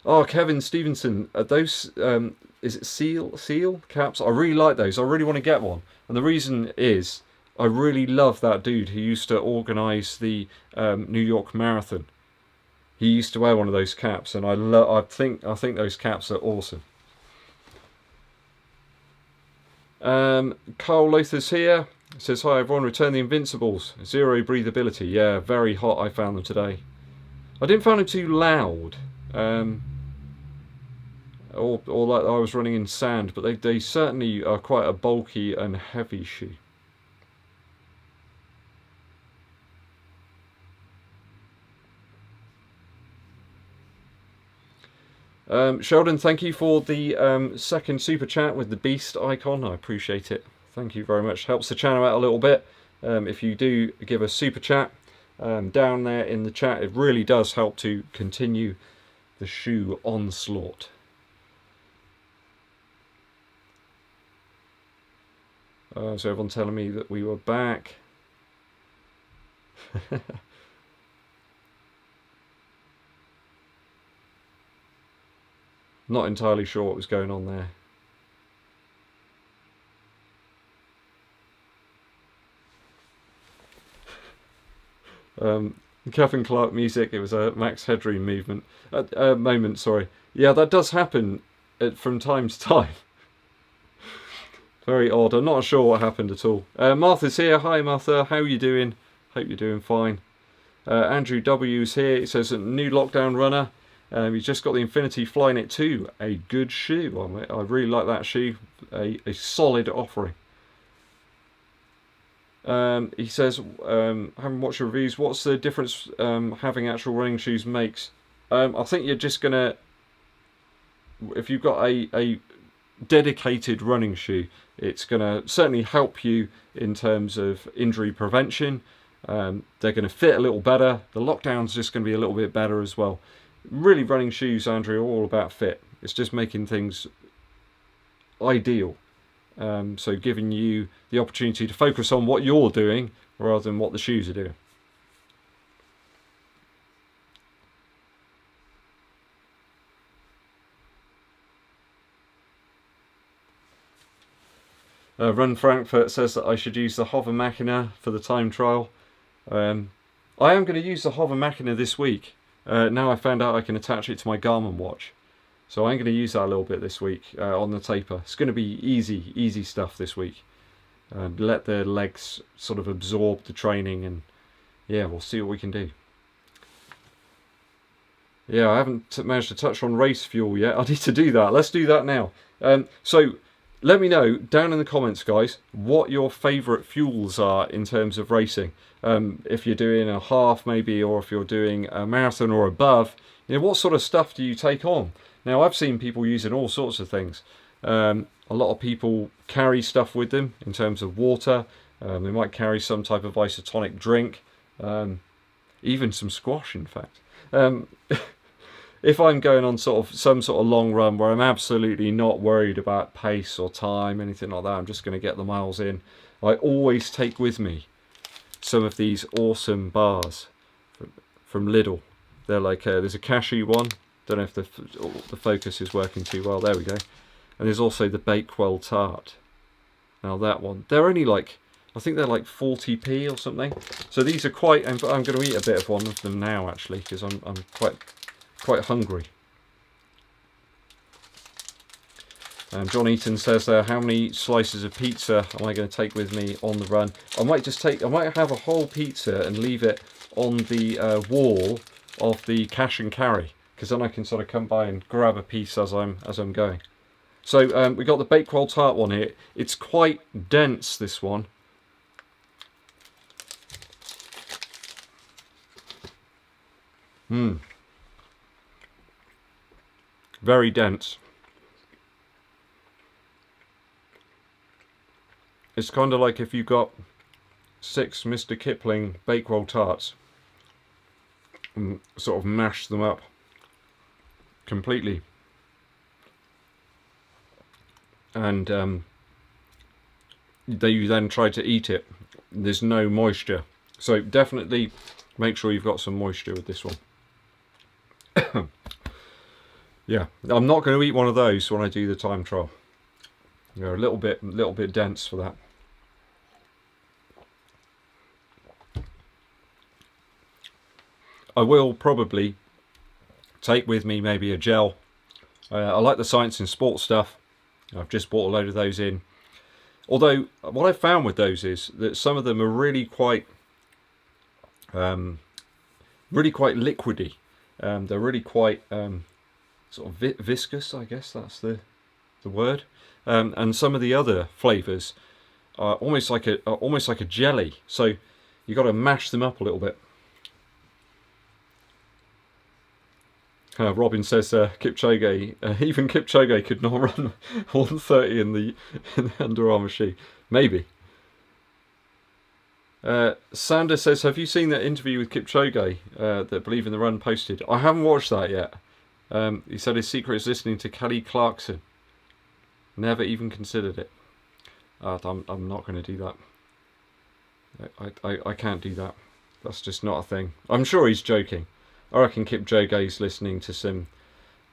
Oh, Kevin Stevenson, are those, is it seal caps? I really like those. I really want to get one. And the reason is, I really love that dude who used to organise the New York Marathon. He used to wear one of those caps, and I think those caps are awesome. Carl Lothers here. Says, hi everyone, return the Invincibles. Zero breathability. Yeah, very hot I found them today. I didn't find them too loud. Or like I was running in sand, but they certainly are quite a bulky and heavy shoe. Sheldon, thank you for the second super chat with the beast icon. I appreciate it. Thank you very much. Helps the channel out a little bit. If you do give a super chat down there in the chat, it really does help to continue the shoe onslaught. So everyone telling me that we were back. Not entirely sure what was going on there. Kevin Clark music, it was a Max Headroom moment, sorry. Yeah, that does happen from time to time. Very odd. I'm not sure what happened at all. Martha's here. Hi Martha, how are you doing? Hope you're doing fine. Andrew W's here. He says a new lockdown runner. He's just got the Infinity Flyknit 2. A good shoe. I really like that shoe. A solid offering. He says, having watched your reviews, what's the difference having actual running shoes makes? I think you're just going to, if you've got a dedicated running shoe, it's going to certainly help you in terms of injury prevention. They're going to fit a little better. The lockdown's just going to be a little bit better as well. Really, running shoes, Andrew, are all about fit. It's just making things ideal. So giving you the opportunity to focus on what you're doing rather than what the shoes are doing. Run Frankfurt says that I should use the Hover Machina for the time trial. I am going to use the Hover Machina this week. Now I found out I can attach it to my Garmin watch. So I'm going to use that a little bit this week on the taper. It's going to be easy stuff this week. Let the legs sort of absorb the training, and yeah, we'll see what we can do. Yeah, I haven't managed to touch on race fuel yet. I need to do that. Let's do that now. So let me know down in the comments, guys, what your favourite fuels are in terms of racing. If you're doing a half maybe, or if you're doing a marathon or above, you know, what sort of stuff do you take on? Now, I've seen people using all sorts of things. A lot of people carry stuff with them in terms of water. They might carry some type of isotonic drink, even some squash, in fact. If I'm going on some sort of long run where I'm absolutely not worried about pace or time, anything like that, I'm just going to get the miles in, I always take with me some of these awesome bars from Lidl. They're like, there's a cashew one. Don't know if the focus is working too well. There we go. And there's also the Bakewell tart. Now that one, they're only like, I think they're like 40p or something. So these are quite, I'm going to eat a bit of one of them now actually, because I'm quite hungry. And John Eaton says there, how many slices of pizza am I going to take with me on the run? I might have a whole pizza and leave it on the wall of the cash and carry, because then I can sort of come by and grab a piece as I'm going. So we got the Bakewell tart one here. It's quite dense, this one. Very dense. It's kind of like if you got 6 Mr. Kipling Bakewell tarts and sort of mashed them up completely, and you then try to eat it. There's no moisture, so definitely make sure you've got some moisture with this one. Yeah, I'm not going to eat one of those when I do the time trial. They're a little bit dense for that. I will probably take with me maybe a gel. I like the Science and Sport stuff. I've just bought a load of those in. Although what I've found with those is that some of them are really quite liquidy. They're really quite sort of viscous, I guess that's the word. And some of the other flavours are almost like a jelly. So you've got to mash them up a little bit. Robin says Kipchoge, even Kipchoge could not run 1:30 in the Under Armour shoe. Maybe. Sander says, have you seen that interview with Kipchoge that Believe in the Run posted? I haven't watched that yet. He said his secret is listening to Kelly Clarkson. Never even considered it. I'm not going to do that. I can't do that. That's just not a thing. I'm sure he's joking. I reckon Kipchoge's listening to some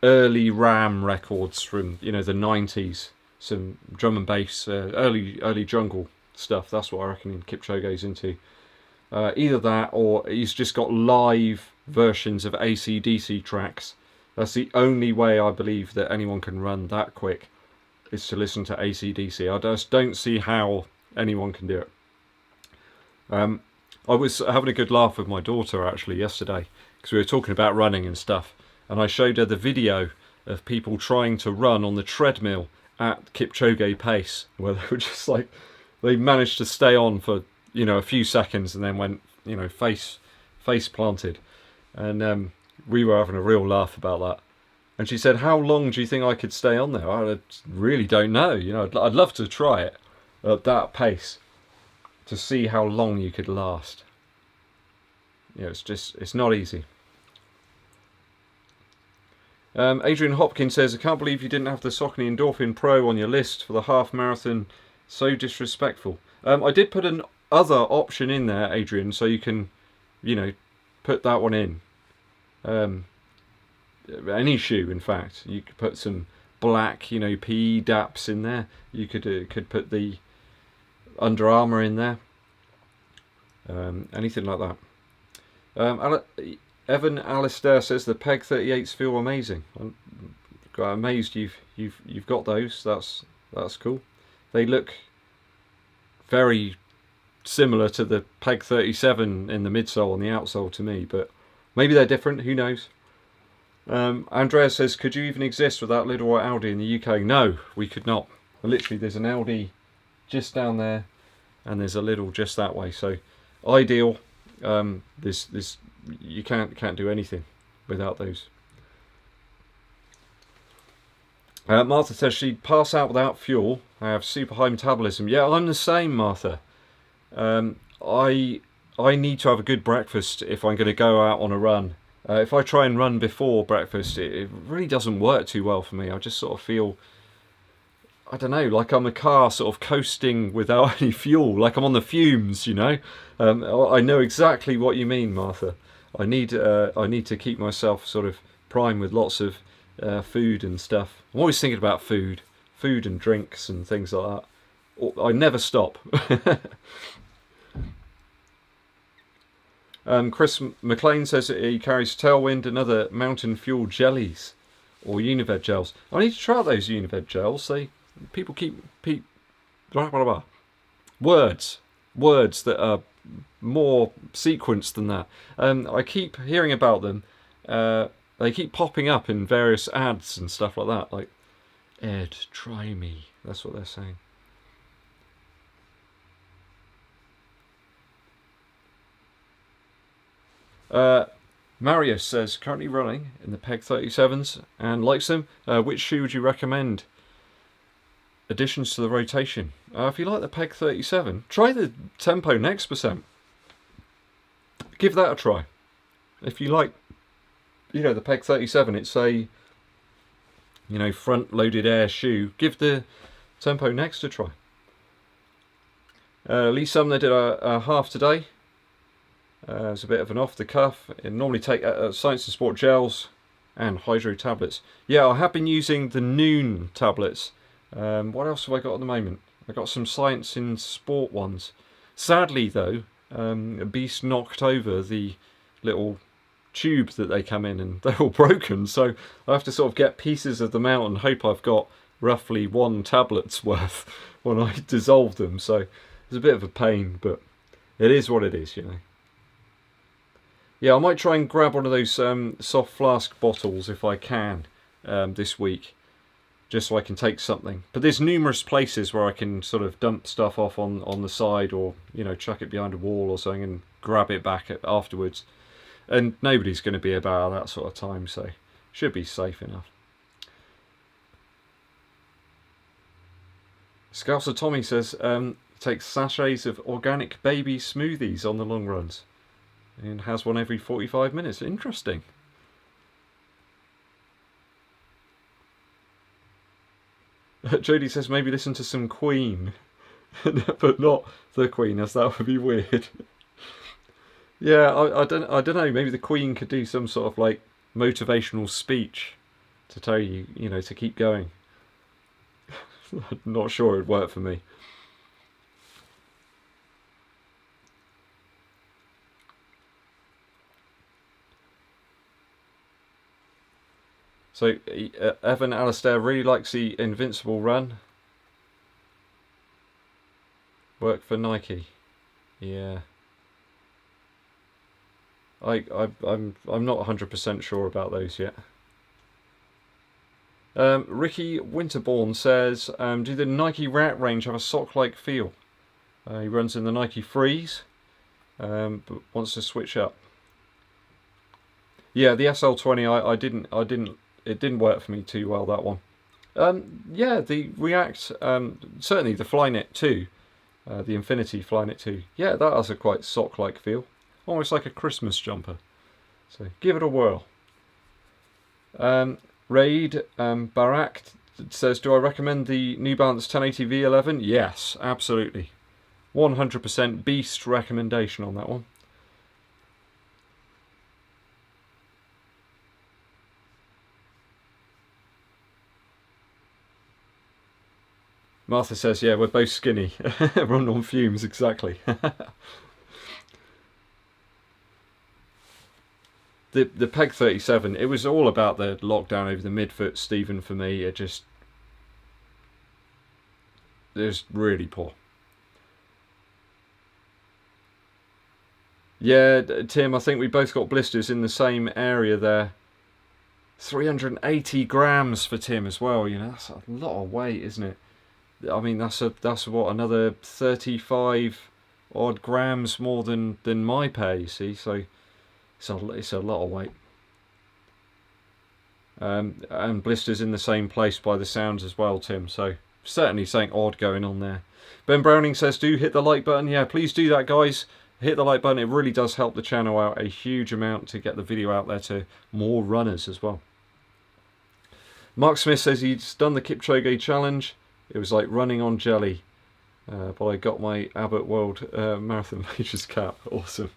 early Ram records from, you know, the 90s, some drum and bass, early jungle stuff. That's what I reckon Kipchoge's into. Either that, or he's just got live versions of AC/DC tracks. That's the only way I believe that anyone can run that quick, is to listen to AC/DC. I just don't see how anyone can do it. I was having a good laugh with my daughter actually yesterday, because we were talking about running and stuff, and I showed her the video of people trying to run on the treadmill at Kipchoge pace, where they were just like, they managed to stay on for, you know, a few seconds and then went, you know, face planted. And we were having a real laugh about that. And she said, how long do you think I could stay on there? I really don't know. You know, I'd love to try it at that pace to see how long you could last. You know, it's not easy. Adrian Hopkins says, I can't believe you didn't have the Saucony Endorphin Pro on your list for the half marathon. So disrespectful. I did put an other option in there, Adrian, so you can, you know, put that one in. Any shoe, in fact. You could put some black, you know, PE DAPs in there. You could put the Under Armour in there. Anything like that. Evan Alistair says the Peg 38s feel amazing. I'm amazed you've got those. That's cool. They look very similar to the Peg 37 in the midsole and the outsole to me, but maybe they're different. Who knows? Andrea says, could you even exist without little white Audi in the UK? No, we could not. Literally, there's an Audi just down there, and there's a little just that way. So, ideal. This you can't do anything without those. Martha says she'd pass out without fuel. I have super high metabolism. Yeah, I'm the same, Martha. I need to have a good breakfast if I'm going to go out on a run. If I try and run before breakfast, it really doesn't work too well for me. I just sort of feel, I don't know, like I'm a car sort of coasting without any fuel, like I'm on the fumes, you know. I know exactly what you mean, Martha. I need to keep myself sort of primed with lots of food and stuff. I'm always thinking about food and drinks and things like that. I never stop. Chris McLean says that he carries Tailwind and other Mountain Fuel jellies or Unived gels. I need to try out those Unived gels. People keep blah, blah, blah. Words that are more sequenced than that. I keep hearing about them. They keep popping up in various ads and stuff like that. Like, Ed, try me. That's what they're saying. Marius says, currently running in the Peg 37s and likes them. Which shoe would you recommend? Additions to the rotation. If you like the Peg 37, try the Tempo Next Percent. Give that a try. If you like, the Peg 37, it's a, front-loaded air shoe. Give the Tempo Next a try. Lee Sumner did a half today. It's a bit of an off the cuff. I normally take Science and Sport gels and hydro tablets. Yeah, I have been using the Noon tablets. What else have I got at the moment? I got some Science in Sport ones. Sadly though, Beast knocked over the little tube that they come in and they're all broken, so I have to sort of get pieces of them out and hope I've got roughly one tablet's worth when I dissolve them. So it's a bit of a pain, but it is what it is, Yeah, I might try and grab one of those soft flask bottles if I can this week, just so I can take something. But there's numerous places where I can sort of dump stuff off on the side, or chuck it behind a wall or something and grab it back afterwards. And nobody's going to be about at that sort of time, so should be safe enough. Scouser Tommy says takes sachets of organic baby smoothies on the long runs. And has one every 45 minutes. Interesting. Jodie says maybe listen to some Queen. But not the Queen, as that would be weird. Yeah, I don't know. Maybe the Queen could do some sort of like motivational speech to tell you, to keep going. I'm not sure it'd work for me. So Evan Alistair really likes the Invincible run. Work for Nike. Yeah. I'm not 100% sure about those yet. Ricky Winterbourne says, do the Nike Rat range have a sock-like feel? He runs in the Nike Freeze, but wants to switch up. Yeah, the SL20 it didn't work for me too well, that one. Yeah, the React, certainly the Flyknit 2, the Infinity Flyknit 2. Yeah, that has a quite sock-like feel. Almost like a Christmas jumper. So give it a whirl. Raid Barak says, do I recommend the New Balance 1080 V11? Yes, absolutely. 100% beast recommendation on that one. Martha says, yeah, we're both skinny. Run on fumes, exactly. The Peg 37, it was all about the lockdown over the midfoot, Stephen, for me. It was really poor. Yeah, Tim, I think we both got blisters in the same area there. 380 grams for Tim as well, you know, that's a lot of weight, isn't it? I mean, that's what, another 35 odd grams more than my pay, you see, so it's a lot of weight. And blisters in the same place by the sounds as well, Tim, so certainly something odd going on there. Ben Browning says, do hit the like button. Yeah, please do that, guys. Hit the like button. It really does help the channel out a huge amount to get the video out there to more runners as well. Mark Smith says he's done the Kipchoge challenge. It was like running on jelly. But I got my Abbott World Marathon Majors cap. Awesome.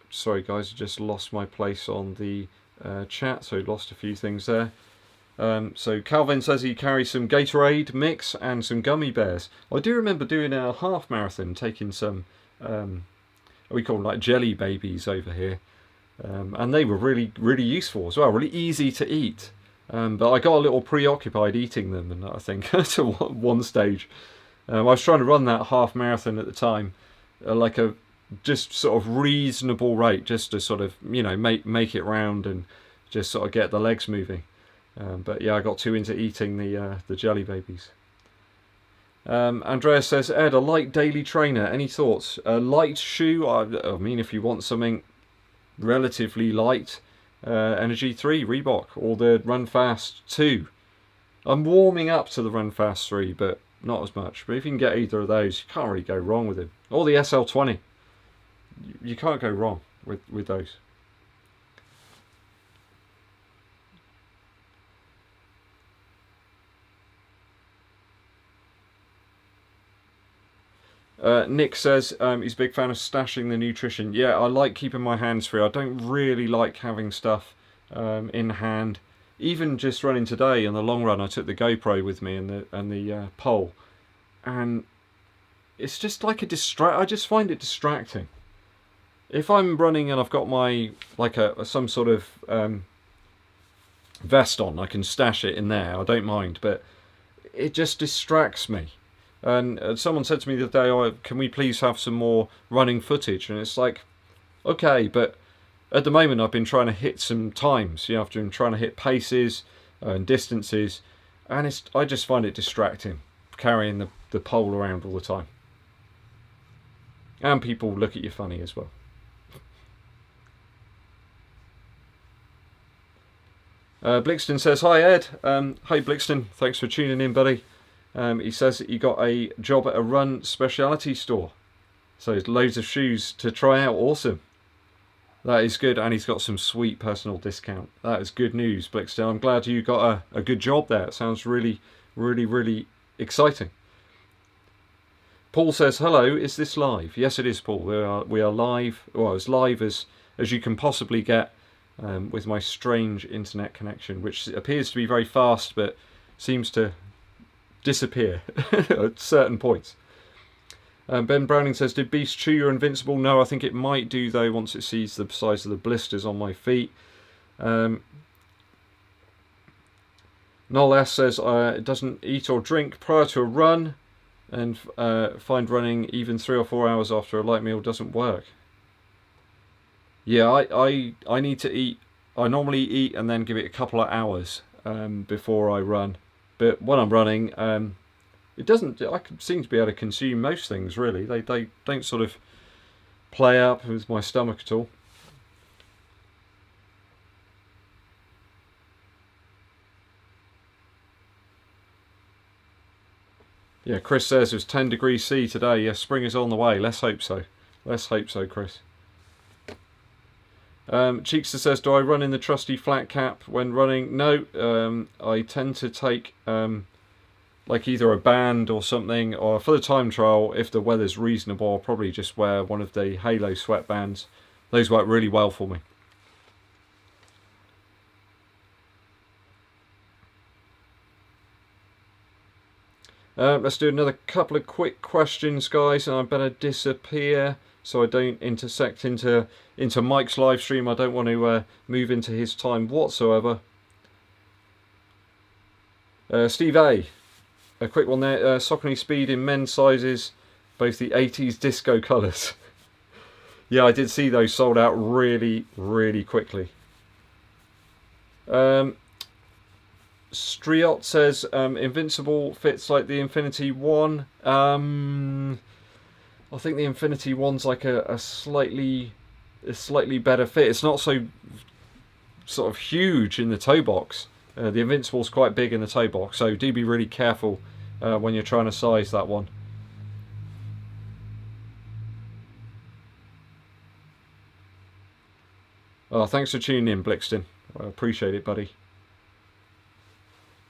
Sorry guys, I just lost my place on the chat, so lost a few things there. So Calvin says he carries some Gatorade mix and some gummy bears. I do remember doing a half marathon, taking some, we call them like jelly babies over here. And they were really, really useful as well, really easy to eat. But I got a little preoccupied eating them, and I think to one stage. I was trying to run that half marathon at the time, like a just sort of reasonable rate, just to sort of, you know, make it round and just sort of get the legs moving. But yeah, I got too into eating the jelly babies. Andreas says, Ed, a light daily trainer. Any thoughts? A light shoe? I mean, if you want something relatively light, Energy 3 Reebok, or the Run Fast 2. I'm warming up to the Run Fast 3, but not as much. But if you can get either of those, you can't really go wrong with them. Or the SL20. You can't go wrong with those. Nick says he's a big fan of stashing the nutrition. Yeah, I like keeping my hands free. I don't really like having stuff in hand. Even just running today in the long run, I took the GoPro with me and the pole, and it's just like I just find it distracting. If I'm running and I've got my some sort of vest on, I can stash it in there. I don't mind, but it just distracts me. And someone said to me the other day, oh, can we please have some more running footage? And it's like, okay, but at the moment I've been trying to hit some times. You know, I've been trying to hit paces and distances, and I just find it distracting, carrying the pole around all the time. And people look at you funny as well. Blixton says, hi Ed. Hi Blixton, thanks for tuning in, buddy. He says that he got a job at a run speciality store. So there's loads of shoes to try out. Awesome. That is good. And he's got some sweet personal discount. That is good news, Blixton. I'm glad you got a good job there. It sounds really, really, really exciting. Paul says, hello, is this live? Yes, it is, Paul. We are live. Well, as live as you can possibly get with my strange internet connection, which appears to be very fast, but seems to disappear at certain points. Ben Browning says, did Beast chew your Invincible? No, I think it might do though once it sees the size of the blisters on my feet. Noel S says it doesn't eat or drink prior to a run, and find running even 3 or 4 hours after a light meal doesn't work. Yeah, I need to eat. I normally eat and then give it a couple of hours before I run. But when I'm running, it doesn't. I seem to be able to consume most things really. They don't sort of play up with my stomach at all. Yeah, Chris says it was 10 degrees C today. Yes, spring is on the way. Let's hope so. Let's hope so, Chris. Cheekster says, do I run in the trusty flat cap when running? No, I tend to take like either a band or something, or for the time trial, if the weather's reasonable, I'll probably just wear one of the Halo sweatbands. Those work really well for me. Let's do another couple of quick questions, guys, and I better disappear so I don't intersect into Mike's live stream. I don't want to move into his time whatsoever. Steve A, a quick one there. Saucony Speed in men's sizes, both the 80s disco colours. Yeah, I did see those sold out really, really quickly. Striot says Invincible fits like the Infinity One. I think the Infinity One's like a slightly better fit. It's not so sort of huge in the toe box. The Invincible's quite big in the toe box, so do be really careful when you're trying to size that one. Oh, thanks for tuning in, Blixton. I appreciate it, buddy.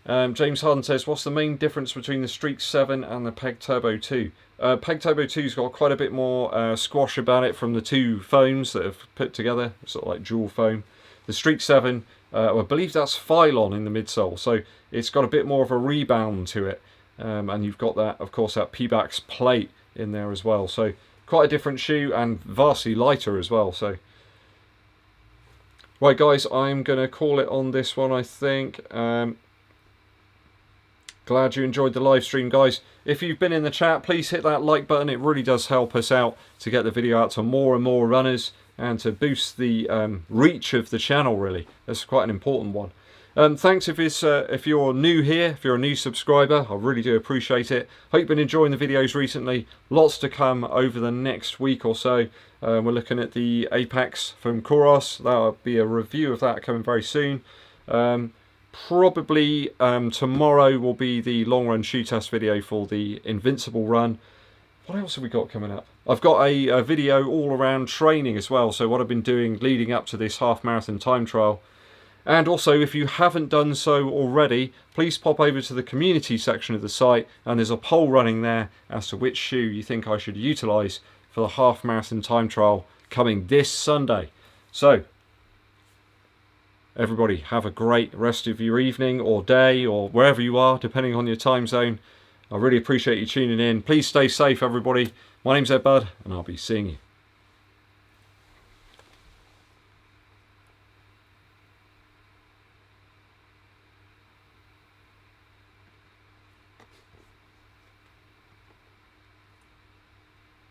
James Harden says, what's the main difference between the Streak 7 and the Peg Turbo 2? Peg Turbo 2's got quite a bit more squash about it from the two foams that have put together, sort of like dual foam. The Streak 7, I believe that's Phylon in the midsole, so it's got a bit more of a rebound to it. And you've got that, of course, that Pebax plate in there as well. So quite a different shoe and vastly lighter as well. So right, guys, I'm going to call it on this one, I think. Glad you enjoyed the live stream, guys. If you've been in the chat, please hit that like button. It really does help us out to get the video out to more and more runners and to boost the reach of the channel, really. That's quite an important one. Thanks if you're new here, if you're a new subscriber. I really do appreciate it. Hope you've been enjoying the videos recently. Lots to come over the next week or so. We're looking at the Apex from Koros. That'll be a review of that coming very soon. Probably tomorrow will be the long run shoe test video for the Invincible run. What else have we got coming up? I've got a video all around training as well, so what I've been doing leading up to this half marathon time trial. And also, if you haven't done so already, please pop over to the community section of the site, and there's a poll running there as to which shoe you think I should utilise for the half marathon time trial coming this Sunday. So everybody, have a great rest of your evening or day or wherever you are, depending on your time zone. I really appreciate you tuning in. Please stay safe, everybody. My name's EDDBUD, and I'll be seeing you